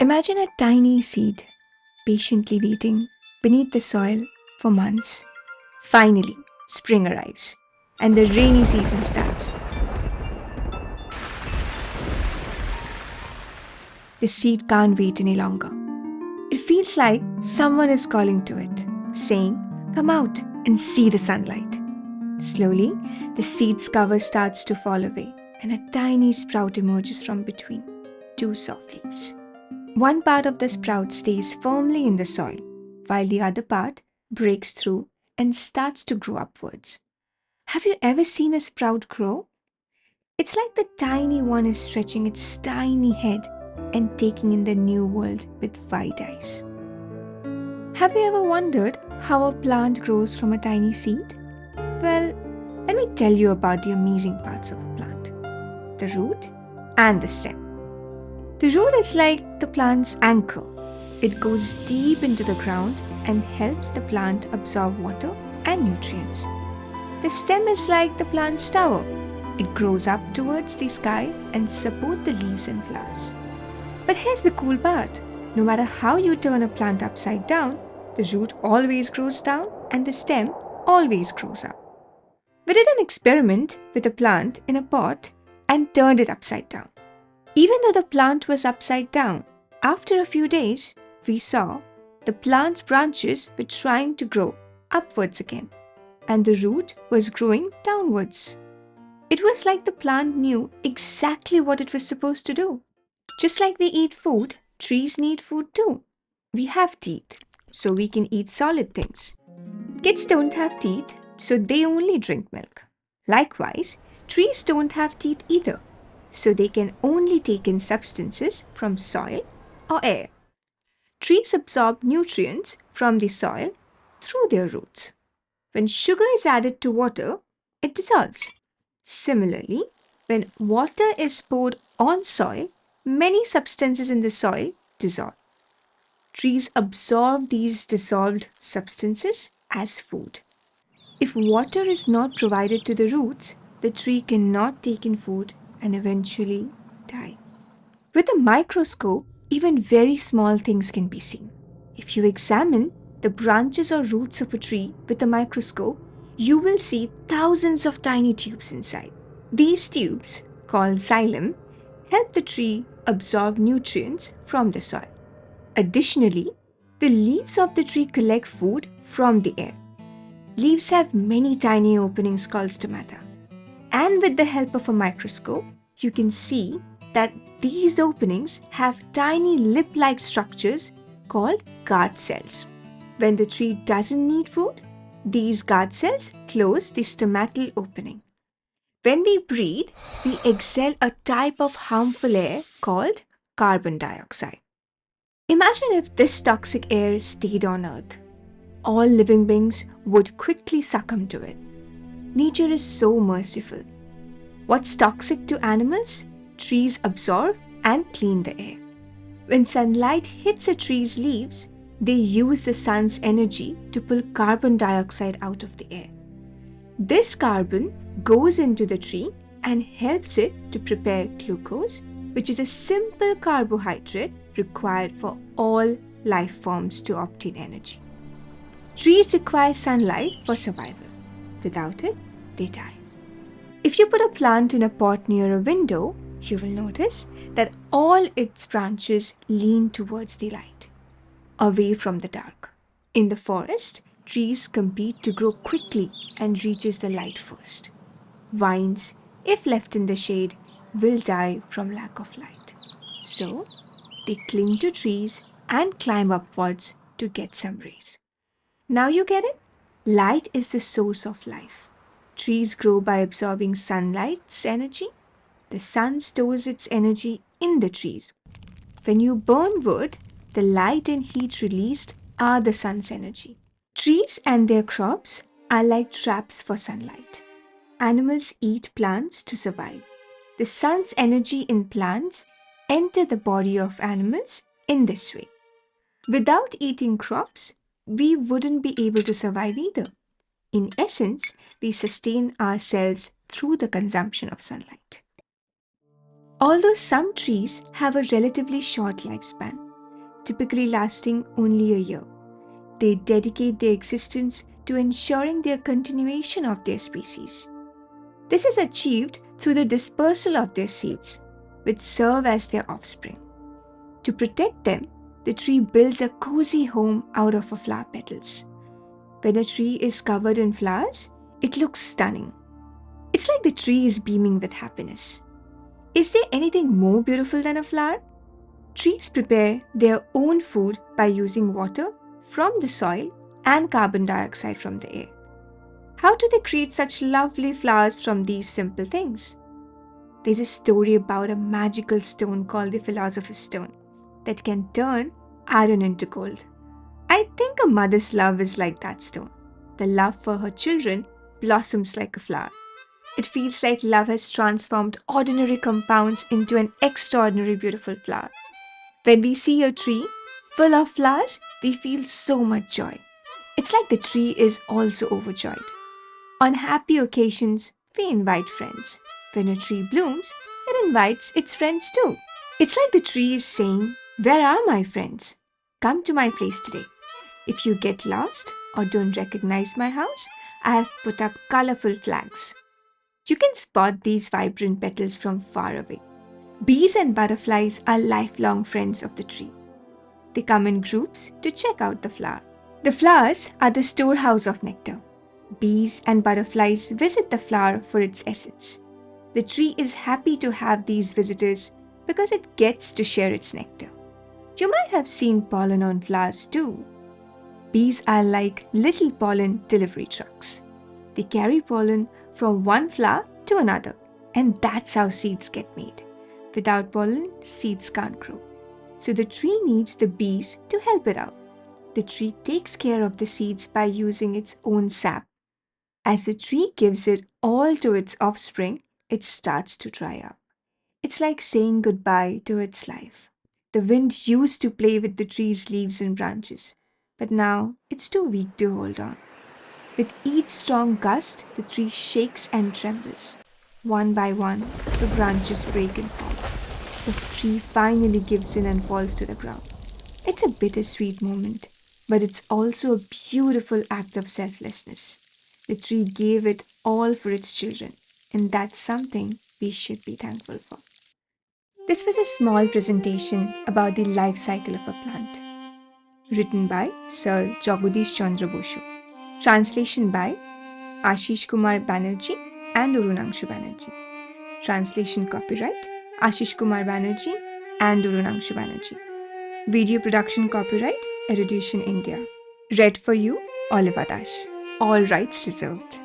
Imagine a tiny seed patiently waiting beneath the soil for months. Finally, spring arrives and the rainy season starts. The seed can't wait any longer. It feels like someone is calling to it, saying, "Come out and see the sunlight." Slowly, the seed's cover starts to fall away and a tiny sprout emerges from between two soft leaves. One part of the sprout stays firmly in the soil, while the other part breaks through and starts to grow upwards. Have you ever seen a sprout grow? It's like the tiny one is stretching its tiny head and taking in the new world with wide eyes. Have you ever wondered how a plant grows from a tiny seed? Well, let me tell you about the amazing parts of a plant: the root and the stem. The root is like the plant's anchor. It goes deep into the ground and helps the plant absorb water and nutrients. The stem is like the plant's tower. It grows up towards the sky and supports the leaves and flowers. But here's the cool part. No matter how you turn a plant upside down, the root always grows down and the stem always grows up. We did an experiment with a plant in a pot and turned it upside down. Even though the plant was upside down, after a few days, we saw the plant's branches were trying to grow upwards again, and the root was growing downwards. It was like the plant knew exactly what it was supposed to do. Just like we eat food, trees need food too. We have teeth, so we can eat solid things. Kids don't have teeth, so they only drink milk. Likewise, trees don't have teeth either, so they can only take in substances from soil or air. Trees absorb nutrients from the soil through their roots. When sugar is added to water, it dissolves. Similarly, when water is poured on soil, many substances in the soil dissolve. Trees absorb these dissolved substances as food. If water is not provided to the roots, the tree cannot take in food and eventually die. With a microscope, even very small things can be seen. If you examine the branches or roots of a tree with a microscope, you will see thousands of tiny tubes inside. These tubes, called xylem, help the tree absorb nutrients from the soil. Additionally, the leaves of the tree collect food from the air. Leaves have many tiny openings called stomata. And with the help of a microscope, you can see that these openings have tiny lip-like structures called guard cells. When the tree doesn't need food, these guard cells close the stomatal opening. When we breathe, we exhale a type of harmful air called carbon dioxide. Imagine if this toxic air stayed on Earth. All living beings would quickly succumb to it. Nature is so merciful. What's toxic to animals, trees absorb and clean the air. When sunlight hits a tree's leaves, they use the sun's energy to pull carbon dioxide out of the air. This carbon goes into the tree and helps it to prepare glucose, which is a simple carbohydrate required for all life forms to obtain energy. Trees require sunlight for survival. Without it, they die. If you put a plant in a pot near a window, you will notice that all its branches lean towards the light, away from the dark. In the forest, trees compete to grow quickly and reaches the light first. Vines, if left in the shade, will die from lack of light. So, they cling to trees and climb upwards to get some rays. Now you get it? Light is the source of life. Trees grow by absorbing sunlight's energy. The sun stores its energy in the trees. When you burn wood, the light and heat released are the sun's energy. Trees and their crops are like traps for sunlight. Animals eat plants to survive. The sun's energy in plants enter the body of animals in this way. Without eating crops, we wouldn't be able to survive either. In essence, we sustain ourselves through the consumption of sunlight. Although some trees have a relatively short lifespan, typically lasting only a year. They dedicate their existence to ensuring the continuation of their species. This is achieved through the dispersal of their seeds, which serve as their offspring. To protect them, the tree builds a cozy home out of flower petals. When a tree is covered in flowers, it looks stunning. It's like the tree is beaming with happiness. Is there anything more beautiful than a flower? Trees prepare their own food by using water from the soil and carbon dioxide from the air. How do they create such lovely flowers from these simple things? There's a story about a magical stone called the Philosopher's Stone that can turn iron into gold. I think a mother's love is like that stone. The love for her children blossoms like a flower. It feels like love has transformed ordinary compounds into an extraordinary beautiful flower. When we see a tree full of flowers, we feel so much joy. It's like the tree is also overjoyed. On happy occasions, we invite friends. When a tree blooms, it invites its friends too. It's like the tree is saying, "Where are my friends? Come to my place today." If you get lost or don't recognize my house, I have put up colorful flags. You can spot these vibrant petals from far away. Bees and butterflies are lifelong friends of the tree. They come in groups to check out the flower. The flowers are the storehouse of nectar. Bees and butterflies visit the flower for its essence. The tree is happy to have these visitors because it gets to share its nectar. You might have seen pollen on flowers too. Bees are like little pollen delivery trucks. They carry pollen from one flower to another, and that's how seeds get made. Without pollen, seeds can't grow. So the tree needs the bees to help it out. The tree takes care of the seeds by using its own sap. As the tree gives it all to its offspring, it starts to dry up. It's like saying goodbye to its life. The wind used to play with the tree's leaves and branches, but now it's too weak to hold on. With each strong gust, the tree shakes and trembles. One by one, the branches break and fall. The tree finally gives in and falls to the ground. It's a bittersweet moment, but it's also a beautiful act of selflessness. The tree gave it all for its children, and that's something we should be thankful for. This was a small presentation about the life cycle of a plant, written by Sir Jagadish Chandra Bosu. Translation by Ashish Kumar Banerjee and Urunangshu Banerjee. Translation copyright Ashish Kumar Banerjee and Urunangshu Banerjee. Video production copyright Erudition India. Read for you, Oliver Dash. All rights reserved.